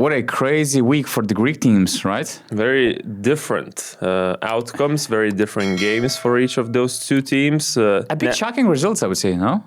what a crazy week for the Greek teams, right? Very different outcomes, very different games for each of those two teams. A bit shocking results, I would say, no?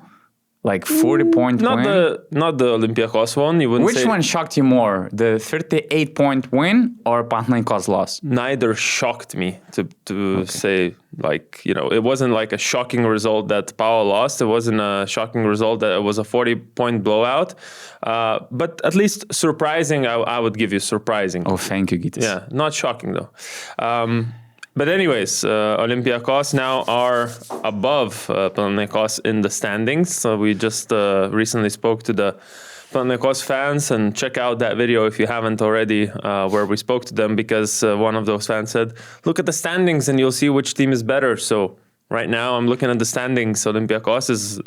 Like 40-point win. Not the Olympiacos one. You wouldn't Which say one shocked you more, the 38-point win or Panathinaikos loss? neither shocked me to say, like, it wasn't like a shocking result that Pau lost. It wasn't a shocking result that it was a 40-point blowout. But at least surprising, I would give you surprising. Oh, thank you, Gitas. Yeah, not shocking though. But anyways, Olympiacos now are above Panathinaikos in the standings. So we just recently spoke to the Panathinaikos fans, and check out that video if you haven't already, where we spoke to them, because one of those fans said, look at the standings and you'll see which team is better. So right now I'm looking at the standings. Olympiacos is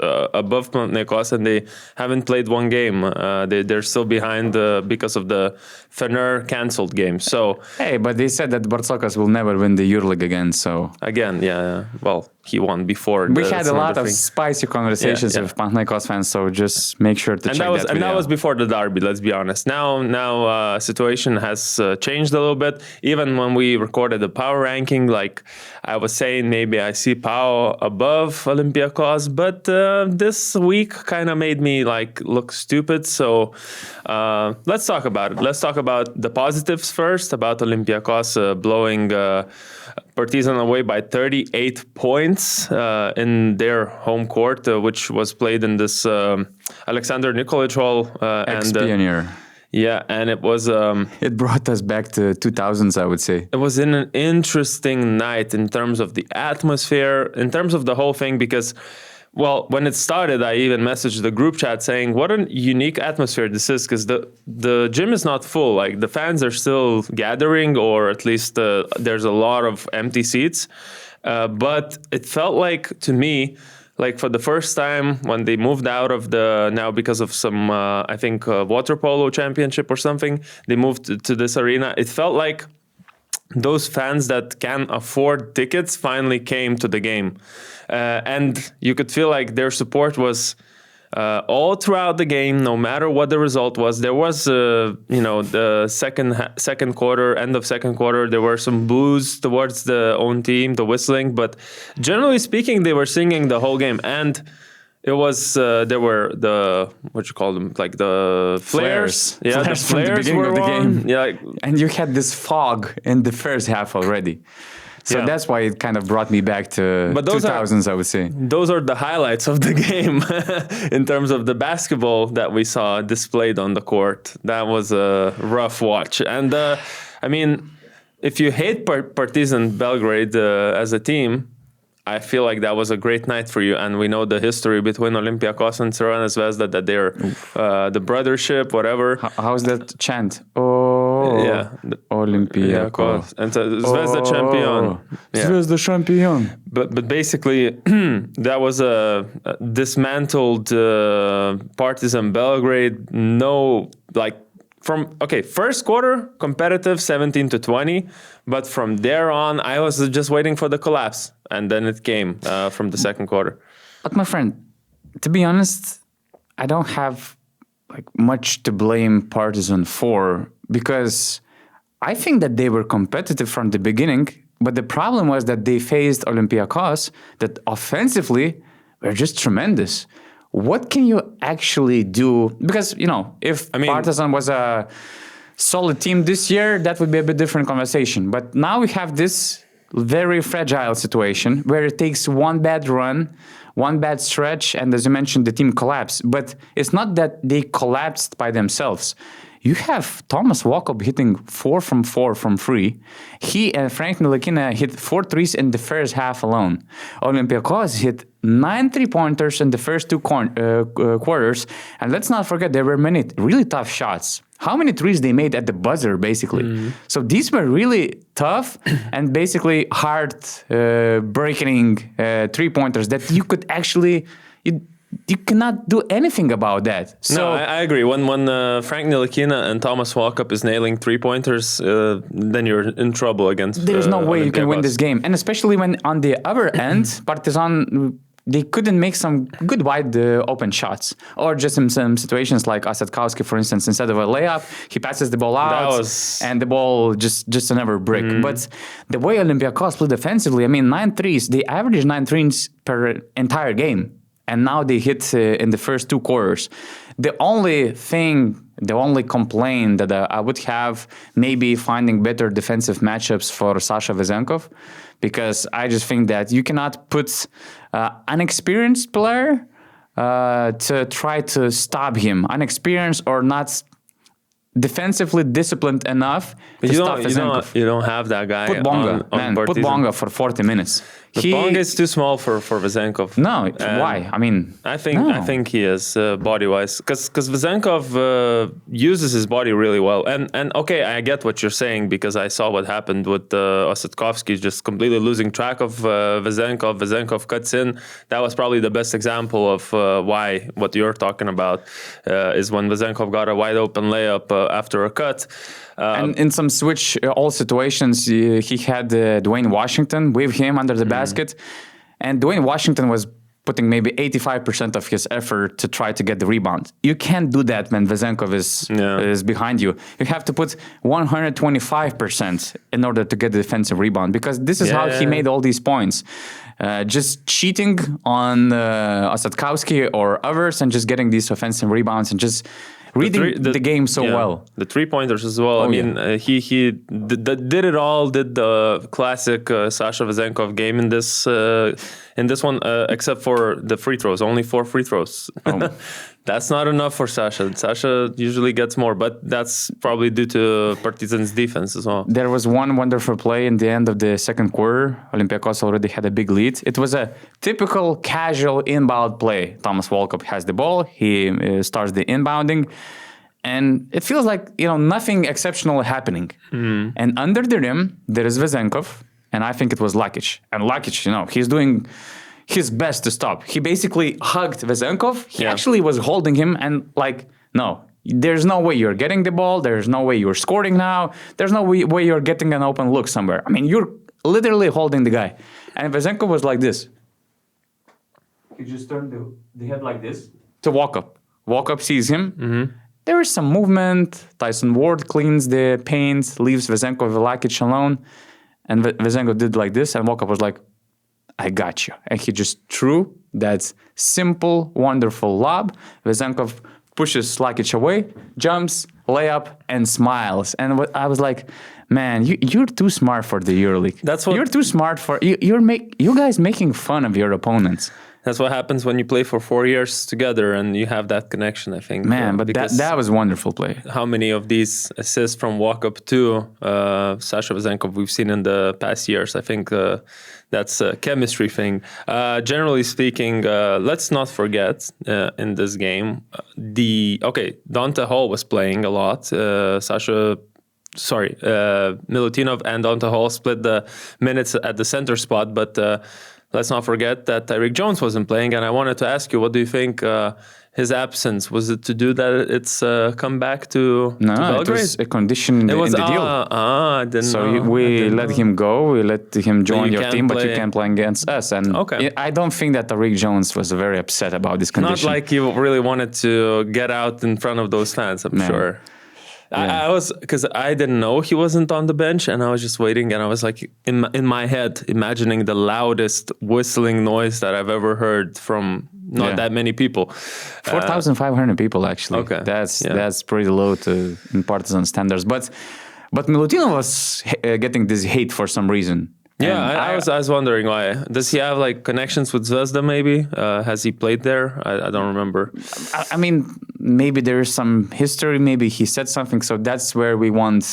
above Panathinaikos and they haven't played one game. They're still behind because of the Fener cancelled game. So hey, but they said that Bartzokas will never win the EuroLeague again. So again, yeah. Well, he won before. We had a lot of spicy conversations with Panathinaikos fans, so just make sure to check that video. And that was before the derby, let's be honest. Now situation has changed a little bit. Even when we recorded the power ranking, like I was saying, maybe I see Pau above Olympiacos, but this week kind of made me like look stupid. So let's talk about it. Let's talk about the positives first, about Olympiacos blowing Partizan away by 38 points in their home court, which was played in this Alexander Nikolic Hall. Ex-Pioneer. Yeah, and it was... it brought us back to 2000s, I would say. It was an interesting night in terms of the atmosphere, in terms of the whole thing, because... Well, when it started, I even messaged the group chat saying, what a unique atmosphere this is, because the gym is not full. Like, the fans are still gathering, or at least there's a lot of empty seats. But it felt like, to me, like for the first time when they moved out of now because of some, I think, water polo championship or something, they moved to this arena. It felt like those fans that can afford tickets finally came to the game. And you could feel like their support was all throughout the game, no matter what the result was. There was, the second quarter, end of second quarter, there were some boos towards the own team, the whistling. But generally speaking, they were singing the whole game. And it was, there were what you call them, like the flares. Yeah, flares the flares from the beginning were of the on. game. Yeah. And you had this fog in the first half already. So that's why it kind of brought me back to 2000s, I would say. Those are the highlights of the game in terms of the basketball that we saw displayed on the court. That was a rough watch. And, I mean, if you hate Partizan Belgrade as a team, I feel like that was a great night for you. And we know the history between Olympiacos and Crvena Zvezda, that they're the brothership, whatever. How's that chant? Oh, yeah. Olympiacos. And Zvezda champion. Yeah. Zvezda champion. But basically, that was a dismantled Partizan Belgrade. No, like, first quarter, competitive, 17-20. But from there on, I was just waiting for the collapse. And then it came from the second quarter. But my friend, to be honest, I don't have much to blame Partizan for, because I think that they were competitive from the beginning. But the problem was that they faced Olympiacos that offensively were just tremendous. What can you actually do? Because, if Partizan was a solid team this year, that would be a bit different conversation. But now we have this very fragile situation where it takes one bad run, one bad stretch, and as you mentioned, the team collapsed. But it's not that they collapsed by themselves. You have Thomas Walkup hitting 4 from 4 from 3. He and Frank Ntilikina hit 4 threes in the first half alone. Olympiacos hit 9 3-pointers in the first two quarters. And let's not forget, there were many really tough shots. How many threes they made at the buzzer, basically. Mm-hmm. So these were really tough and basically heart-breaking 3-pointers that you could actually... You cannot do anything about that. So no, I agree. When Frank Ntilikina and Thomas Walkup is nailing 3-pointers, then you're in trouble against. There's no way you can win this game, and especially when on the other end, Partizan they couldn't make some good wide open shots, or just in some situations like Osetkowski, for instance, instead of a layup, he passes the ball out, and the ball just another brick. But the way Olympiacos played defensively, I mean, 9 threes, they averaged 9 threes per entire game, and now they hit in the first 2 quarters. The only complaint that I would have, maybe finding better defensive matchups for Sasha Vezenkov, because I just think that you cannot put an experienced player to try to stop him. Unexperienced or not defensively disciplined enough to stop Vezenkov. You don't have that guy. Put Bonga, on put Bonga for 40 minutes. Bonga is too small for Vezenkov. No, why? I mean, I think he is body-wise, because Vezenkov uses his body really well. And okay, I get what you're saying, because I saw what happened with Osetkowski just completely losing track of Vezenkov. Vezenkov cuts in. That was probably the best example of why what you're talking about is when Vezenkov got a wide open layup after a cut. And in some switch all situations, he had Dwayne Washington with him under the basket. And Dwayne Washington was putting maybe 85% of his effort to try to get the rebound. You can't do that when Vezenkov is behind you. You have to put 125% in order to get the defensive rebound, because this is how he made all these points. Just cheating on Osetkowski or others and just getting these offensive rebounds and just reading the game so well. The 3-pointers as well. He did it all. Did the classic Sasha Vezenkov game in this one, except for the free throws. Only 4 free throws. That's not enough for Sasha. Sasha usually gets more, but that's probably due to Partizan's defense as well. There was one wonderful play in the end of the second quarter. Olympiacos already had a big lead. It was a typical casual inbound play. Thomas Walkup has the ball. He starts the inbounding. And it feels like, nothing exceptional happening. And under the rim, there is Vezenkov. And I think it was Lakic. And Lakic, he's doing his best to stop. He basically hugged Vezenkov. He actually was holding him and no, there's no way you're getting the ball. There's no way you're scoring now. There's no way you're getting an open look somewhere. I mean, you're literally holding the guy. And Vezenkov was like this. He just turned the head like this to Walkup. Walkup sees him. There is some movement. Tyson Ward cleans the paint, leaves Vezenkov and Lakic alone. And Vezenkov did like this, and Walkup was like, I got you. And he just threw that simple, wonderful lob. Vezenkov pushes Lakic away, jumps, layup, and smiles. And I was like, man, you're too smart for the EuroLeague. You're too smart for you guys making fun of your opponents. That's what happens when you play for 4 years together and you have that connection, I think. Man, but that was a wonderful play. How many of these assists from walk-up to Sasha Vezenkov we've seen in the past years? I think that's a chemistry thing. Generally speaking, let's not forget in this game, Dante Hall was playing a lot. Milutinov and Dante Hall split the minutes at the center spot, but let's not forget that Tyreek Jones wasn't playing, and I wanted to ask you, what do you think his absence, was it to do that it's come back to Belgrade? It was a condition in the deal. I didn't know. We let him go, we let him join your team, but you can't play against us. And I don't think that Tyreek Jones was very upset about this condition. Not like he really wanted to get out in front of those fans, I'm sure. Yeah. I was, because I didn't know he wasn't on the bench, and I was just waiting, and I was like in my head imagining the loudest whistling noise that I've ever heard from not that many people. 4,500 people actually. Okay, that's pretty low in Partizan standards. But Milutinov was getting this hate for some reason. Yeah, I was wondering why. Does he have connections with Zvezda maybe? Has he played there? I don't remember. I mean, maybe there is some history. Maybe he said something. So that's where we want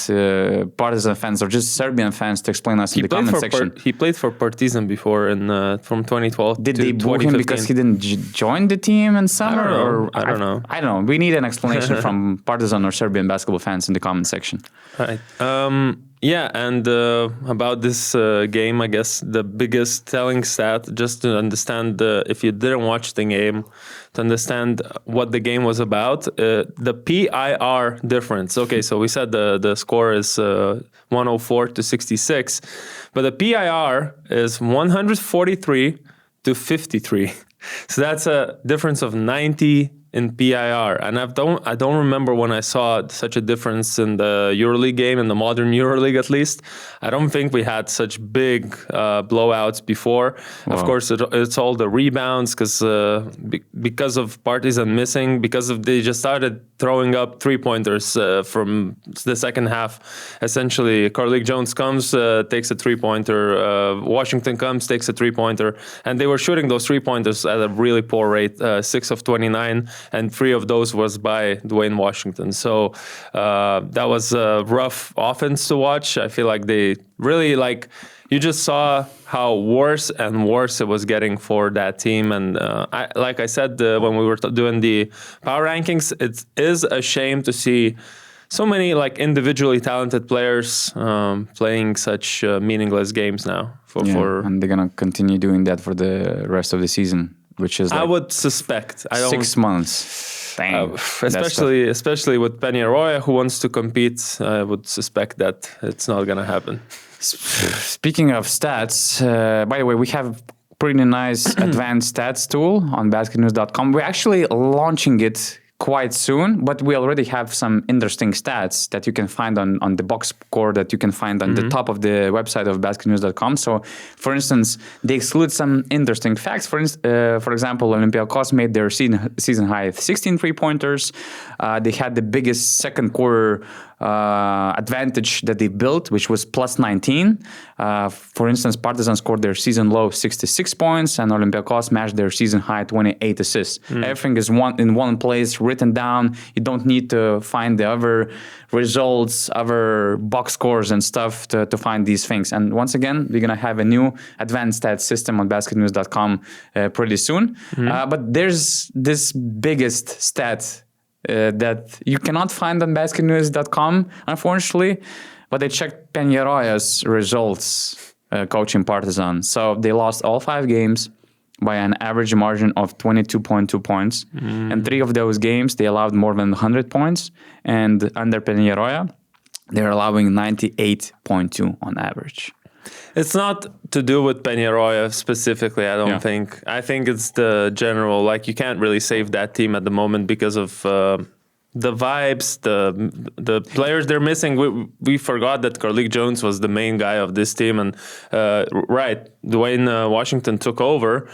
Partizan fans or just Serbian fans to explain us in the comment section. He played for Partizan before from 2012 Did they boo him because he didn't join the team in summer? I don't know. I don't know. We need an explanation from Partizan or Serbian basketball fans in the comment section. All right. Yeah, and about this game, I guess the biggest telling stat, just to understand, if you didn't watch the game, to understand what the game was about, the PIR difference. Okay, so we said the score is 104 to 66, but the PIR is 143 to 53. So that's a difference of 90 in PIR, and I don't remember when I saw such a difference in the EuroLeague game, in the modern EuroLeague at least. I don't think we had such big blowouts before. Wow. Of course, it's all the rebounds because of Partizan missing, because of they just started throwing up 3-pointers from the second half. Essentially, Carlik Jones comes, takes a 3-pointer. Washington comes, takes a 3-pointer, and they were shooting those 3-pointers at a really poor rate, 6 of 29. And 3 of those was by Dwayne Washington. So that was a rough offense to watch. I feel like they really you just saw how worse and worse it was getting for that team. And like I said, when we were doing the power rankings, it is a shame to see so many individually talented players playing such meaningless games now. And they're going to continue doing that for the rest of the season. Which is I would suspect. 6 months. Dang. Especially with Peñarroya, who wants to compete, I would suspect that it's not going to happen. Speaking of stats, by the way, we have pretty nice advanced stats tool on BasketNews.com. We're actually launching it quite soon, but we already have some interesting stats that you can find on the box score that you can find on the top of the website of BasketNews.com. So, for instance, they exclude some interesting facts. For example, Olympiacos made their season high 16 3-pointers. They had the biggest second quarter advantage that they built, which was plus 19. For instance, Partizan scored their season low 66 points, and Olympiacos matched their season high 28 assists. Everything is in one place, written down. You don't need to find the other results, other box scores and stuff to find these things. And once again, we're going to have a new advanced stats system on basketnews.com pretty soon. But there's this biggest stat that you cannot find on basketnews.com, unfortunately. But I checked Peñarroya's results coaching Partizan. So they lost all 5 games by an average margin of 22.2 points. And 3 of those games, they allowed more than 100 points. And under Peñarroya, they're allowing 98.2 on average. It's not to do with Peñarroya specifically, I don't think. I think it's the general, you can't really save that team at the moment because of the vibes, the players they're missing. We forgot that Carlik Jones was the main guy of this team. And Dwayne Washington took over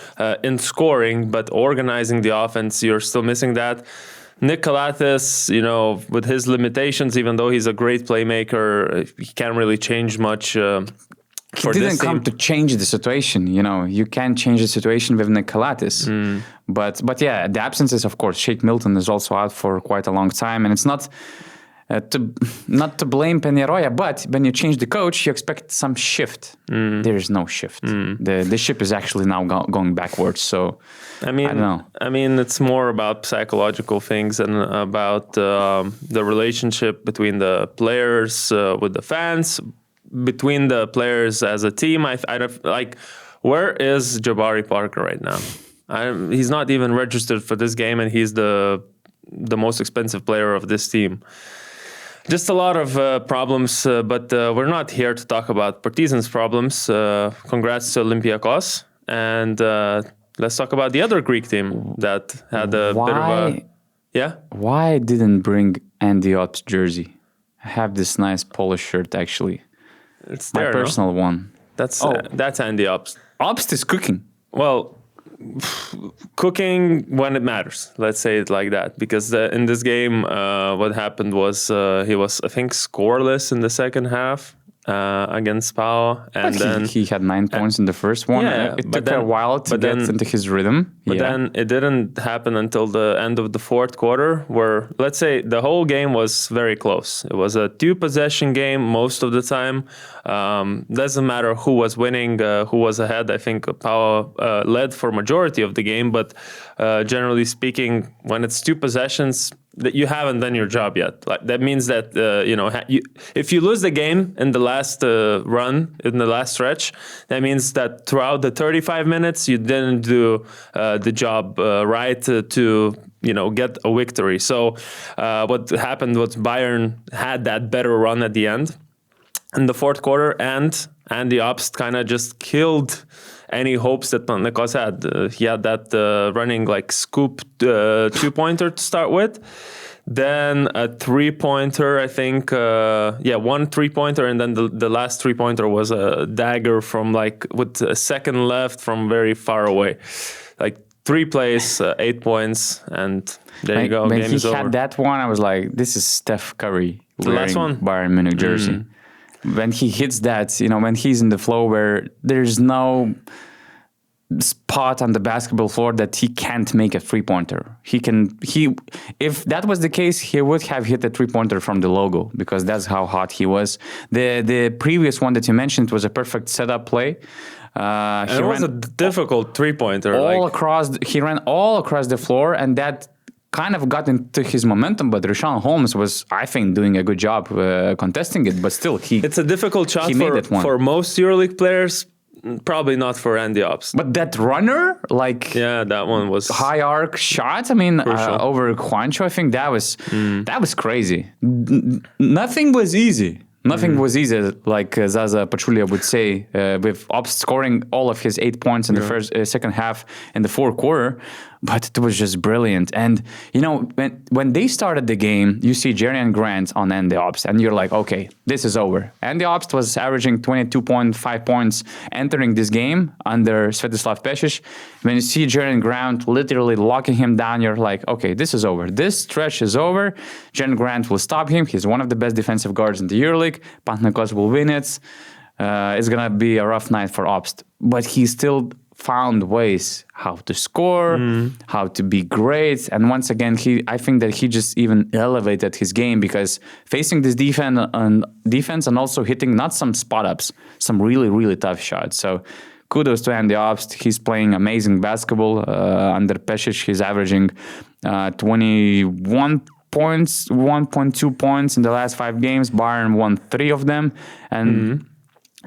in scoring, but organizing the offense, you're still missing that. Nick Calates, with his limitations, even though he's a great playmaker, he can't really change much. He didn't come to change the situation. You can't change the situation with Nick Calates. But yeah, the absences, of course. Shake Milton is also out for quite a long time, and it's not to blame Peñarroya, but when you change the coach, you expect some shift. There is no shift. The ship is actually now going backwards. So I don't know. It's more about psychological things and about the relationship between the players with the fans. Between the players as a team, where is Jabari Parker right now? He's not even registered for this game, and he's the most expensive player of this team. Just a lot of problems, but we're not here to talk about Partizan's problems. Congrats to Olympiacos, and let's talk about the other Greek team that had a bit of a... Yeah? Why didn't bring Andy Ops jersey? I have this nice polo shirt, actually. It's there, my personal one. That's Andy Ops. Ops is cooking. Well, cooking when it matters. Let's say it like that. Because in this game, what happened was he was, I think, scoreless in the second half against Pau. And then he had 9 points in the first one. Yeah, it took a while to get into his rhythm. But then it didn't happen until the end of the fourth quarter, where, let's say, the whole game was very close. It was a 2-possession game most of the time. Doesn't matter who was winning, who was ahead. I think Pau led for majority of the game, but generally speaking, when it's 2 possessions, that you haven't done your job yet. That means that if you lose the game in the last run, in the last stretch, that means that throughout the 35 minutes you didn't do the job right to get a victory. So what happened was Bayern had that better run at the end. in the fourth quarter, and Andy Obst kind of just killed any hopes that Panathinaikos had. He had that running like scoop 2-pointer to start with. Then a 3-pointer, I think. One 3-pointer, and then the last 3-pointer was a dagger from like with a second left from very far away. Like 3 plays, 8 points, and there you go. When Game he is over. had that one, I was like, this is Steph Curry The last wearing one? Bayern Munich jersey. When he hits that, when he's in the flow where there's no spot on the basketball floor that he can't make a 3-pointer. If that was the case, he would have hit a 3-pointer from the logo because that's how hot he was. The previous one that you mentioned was a perfect setup play. It was a difficult 3-pointer. He ran all across the floor, and that kind of got into his momentum, but Richaun Holmes was, I think, doing a good job contesting it, but still, it's a difficult shot for most EuroLeague players. Probably not for Andy Obst. But that runner, that one was high arc shot. I mean, over Juancho, I think that was crazy. Nothing was easy. Nothing was easy, like Zaza Pachulia would say, with Obst scoring all of his 8 points in the second half in the fourth quarter. But it was just brilliant. And, when they started the game, you see Jerian Grant on Andy Obst, and you're like, okay, this is over. Andy Obst was averaging 22.5 points entering this game under Svetislav Pesic. When you see Jerian Grant literally locking him down, you're like, okay, this is over. This stretch is over. Jerian Grant will stop him. He's one of the best defensive guards in the EuroLeague. Panathinaikos will win it. It's going to be a rough night for Obst. But he still found ways how to score, how to be great. And once again, I think that he just even elevated his game because facing this defense and also hitting not some spot-ups, some really, really tough shots. So kudos to Andy Obst. He's playing amazing basketball. Under Pesic, he's averaging 21 points, 1.2 points in the last 5 games. Bayern won 3 of them. And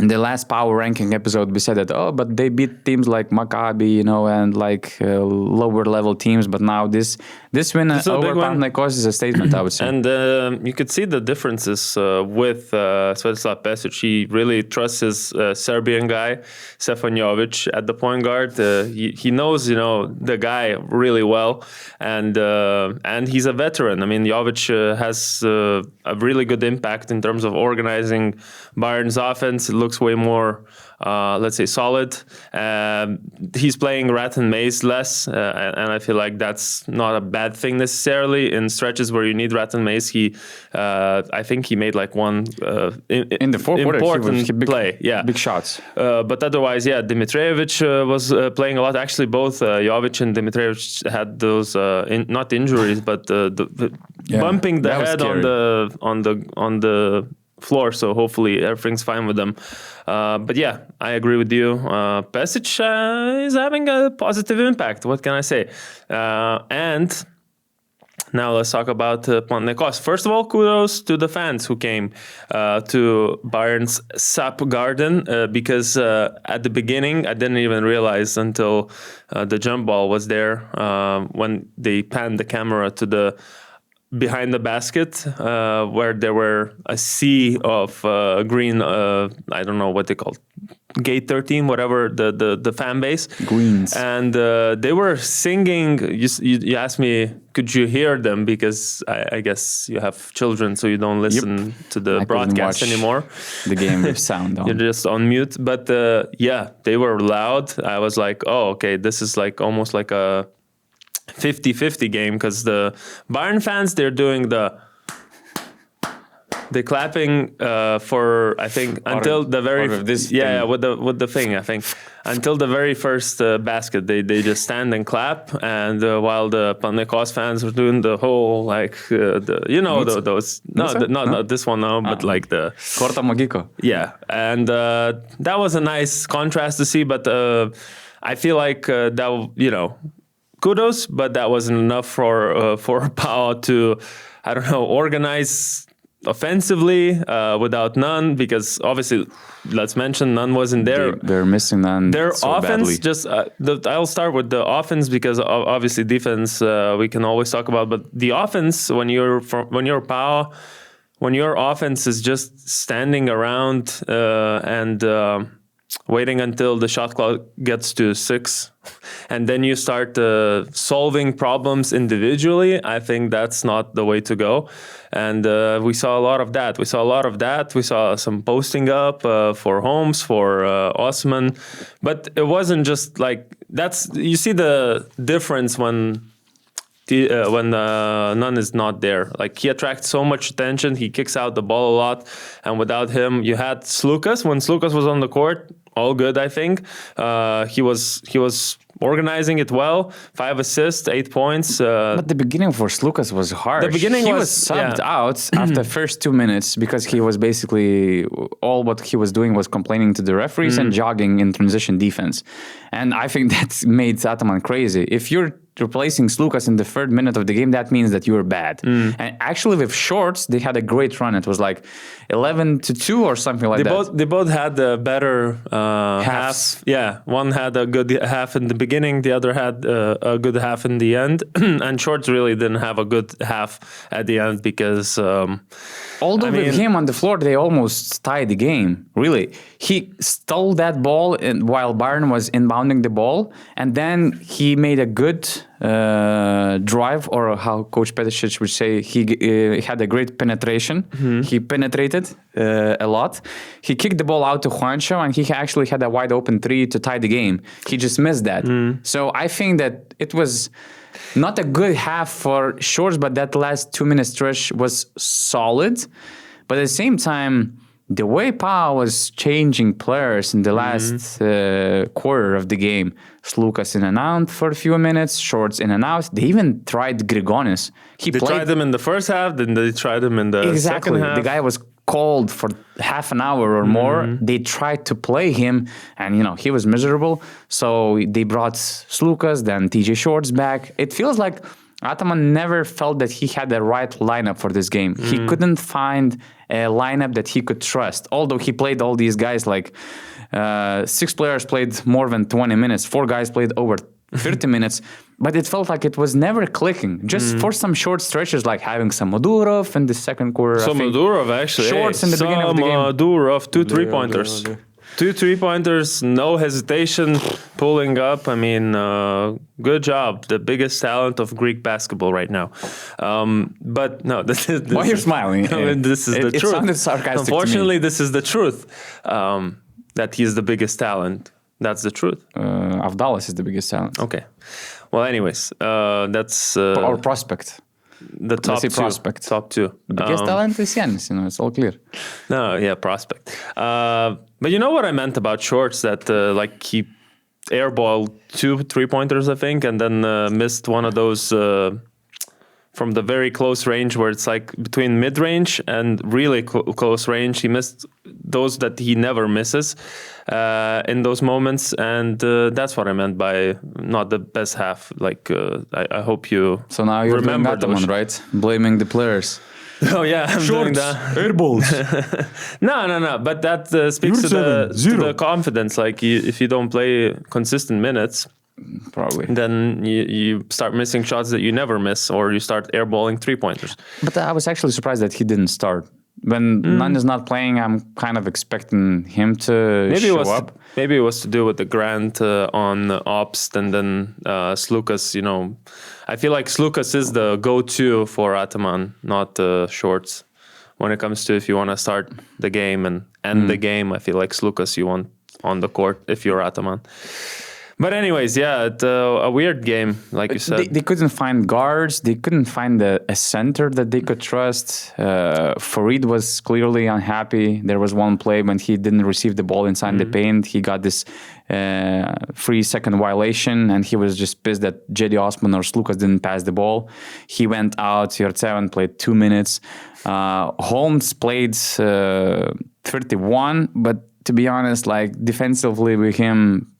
in the last power ranking episode, we said that, but they beat teams like Maccabi, and like lower level teams. But now this win over Panathinaikos is a statement, I would say. And you could see the differences with Svetislav Pesic. He really trusts his Serbian guy, Stefan Jovic, at the point guard. He knows, the guy really well. And he's a veteran. I mean, Jovic has a really good impact in terms of organizing Bayern's offense. It looks way more, let's say, solid. He's playing rat and maze less, and I feel like that's not a bad thing necessarily. In stretches where you need rat and maze, I think he made like one in the fourth important play. Big shots. But otherwise, Dimitrijevic was playing a lot. Actually, both Jovic and Dimitrijevic had those not injuries, but bumping the head on the floor, so hopefully everything's fine with them. But I agree with you. Pesic is having a positive impact. What can I say? And now let's talk about Panathinaikos. First of all, kudos to the fans who came to Bayern's SAP Garden because at the beginning, I didn't even realize until the jump ball was there when they panned the camera to the behind the basket where there were a sea of green, I don't know what they call Gate 13, whatever the fan base. Greens. And they were singing. You asked me, could you hear them? Because I guess you have children, so you don't listen to the broadcast anymore. The game with sound on. You're just on mute. But they were loud. I was like, oh, okay, this is like almost like a 50-50 game because the Bayern fans, they're doing the clapping for, I think, until the very with the thing, I think, until the very first basket, they just stand and clap, and while the Panathinaikos fans were doing the whole like those not this one now, but like the Korta Mogiko. Yeah, and that was a nice contrast to see, but I feel like that kudos, but that wasn't enough for Pau to, I don't know, organize offensively without Nunn, because obviously, let's mention Nunn wasn't there. They're missing Nunn. Their so offense, badly. I'll start with the offense because obviously defense we can always talk about, but the offense when you're Pau, when your offense is just standing around and waiting until the shot clock gets to 6, and then you start solving problems individually, I think that's not the way to go. And we saw a lot of that. We saw some posting up for Holmes, for Osman. But it wasn't just like, you see the difference when Nunn is not there. Like, he attracts so much attention, he kicks out the ball a lot, and without him, you had Slukas. When Slukas was on the court, all good, I think. He was organizing it well. 5 assists, 8 points. But the beginning for Slukas was harsh. The beginning he was subbed out after the first 2 minutes because he was basically, all what he was doing was complaining to the referees and jogging in transition defense. And I think that made Ataman crazy. If you're replacing Slukas in the 3rd minute of the game, that means that you were bad. And actually with Shorts, they had a great run. It was like 11-2 or something like that. They both had a better half. Yeah, one had a good half in the beginning, the other had a good half in the end. And Shorts really didn't have a good half at the end because... Although with him on the floor, they almost tied the game, really. He stole that ball while Bayern was inbounding the ball, and then he made a good drive, or how Coach Peticic would say, he had a great penetration. He penetrated a lot. He kicked the ball out to Juancho, and he actually had a wide open 3 to tie the game. He just missed that. So I think that it was... not a good half for Shorts, but that last 2-minute stretch was solid. But at the same time, the way Pau was changing players in the last quarter of the game, Slukas in and out for a few minutes, Shorts in and out. They even tried Grigonis. They tried him in the first half, then they tried him in the second half. The guy was called for half an hour or more. They tried to play him, and he was miserable. So they brought Slukas, then TJ Shorts back. It feels like Ataman never felt that he had the right lineup for this game. He couldn't find a lineup that he could trust. Although he played all these guys, like 6 players played more than 20 minutes. 4 guys played over 30 minutes. But it felt like it was never clicking. Just for some short stretches, like having some Madurov in the second quarter. Madurov, actually. Shorts in the beginning of the game. Madurov, 2 3-pointers. 2 3-pointers, no hestation, pulling up. I mean, good job. The biggest talent of Greek basketball right now. But no, this is... Why are you smiling? This is the truth. It sounded sarcastic. Unfortunately, this is the truth. That he's the biggest talent. That's the truth. Avdalas is the biggest talent. Okay. Well, anyways, that's... Our prospect. The top 2. Prospect. Top 2. The biggest talent is Giannis, it's all clear. No, yeah, prospect. But you know what I meant about Shorts? That he airballed 2 3-pointers, I think, and then missed one of those from the very close range where it's like between mid-range and really close range. He missed those that he never misses in those moments, and that's what I meant by not the best half. I hope you So now you're remember Ataman, right? Blaming the players. Oh yeah, I'm doing that. Airballs. No. But that speaks to the confidence. Like, if you don't play consistent minutes, probably, then you start missing shots that you never miss, or you start airballing 3-pointers. But I was actually surprised that he didn't start. When Nunn is not playing, I'm kind of expecting him to show up. Maybe it was to do with the grant on Obst, and then Slukas, I feel like Slukas is the go-to for Ataman, not Shorts. When it comes to if you want to start the game and end the game, I feel like Slukas you want on the court if you're Ataman. But anyways, yeah, a weird game, like you said. They couldn't find guards. They couldn't find a center that they could trust. Farid was clearly unhappy. There was one play when he didn't receive the ball inside the paint. He got this 3-second violation, and he was just pissed that Jedi Osman or Slukas didn't pass the ball. He went out. Yartseven played 2 minutes. Holmes played 31, but to be honest, defensively with him,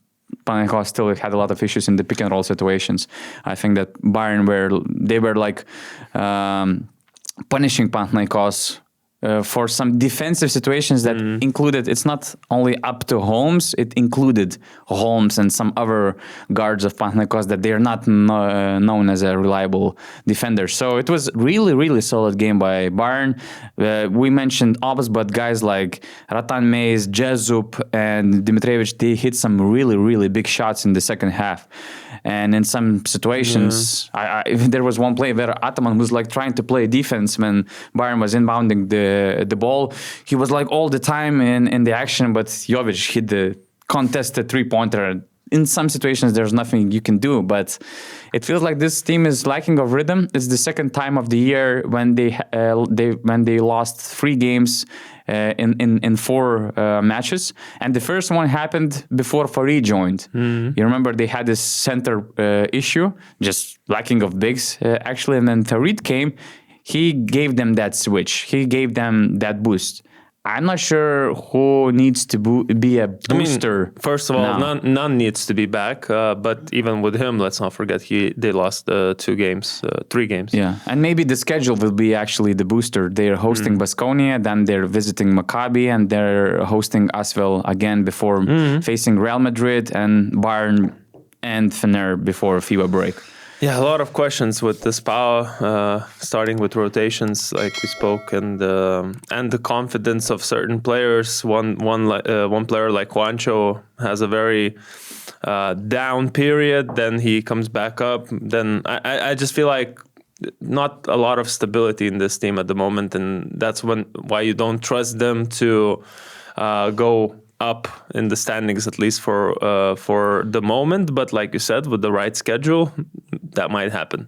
Panathinaikos still had a lot of issues in the pick and roll situations. I think that Bayern were punishing Panathinaikos for some defensive situations that included, it's not only up to Holmes, it included Holmes and some other guards of Panathinaikos that they're not known as a reliable defender. So it was really, really solid game by Bayern. We mentioned Obbs, but guys like Ratan Mays, Jezup, and Dimitrievich, they hit some really, really big shots in the second half. And in some situations, there was one play where Ataman was like trying to play defense when Bayern was inbounding the ball. He was like all the time in the action, but Jovic hit the contested three-pointer. In some situations, there's nothing you can do, but it feels like this team is lacking of rhythm. It's the second time of the year when they lost 3 games in 4 matches, and the first one happened before Farid joined. You remember they had this center issue, just lacking of bigs actually, and then Farid came. He gave them that switch. He gave them that boost. I'm not sure who needs to be a booster. I mean, first of all, none needs to be back. But even with him, let's not forget they lost 3 games. Yeah, and maybe the schedule will be actually the booster. They're hosting Baskonia, then they're visiting Maccabi, and they're hosting Asvel again before facing Real Madrid and Bayern and Fener before FIBA break. Yeah, a lot of questions with this power, starting with rotations, like we spoke, and the confidence of certain players. One player like Juancho has a very down period, then he comes back up. Then I just feel like not a lot of stability in this team at the moment, and that's why you don't trust them to go up in the standings, at least for the moment. But like you said, with the right schedule, that might happen.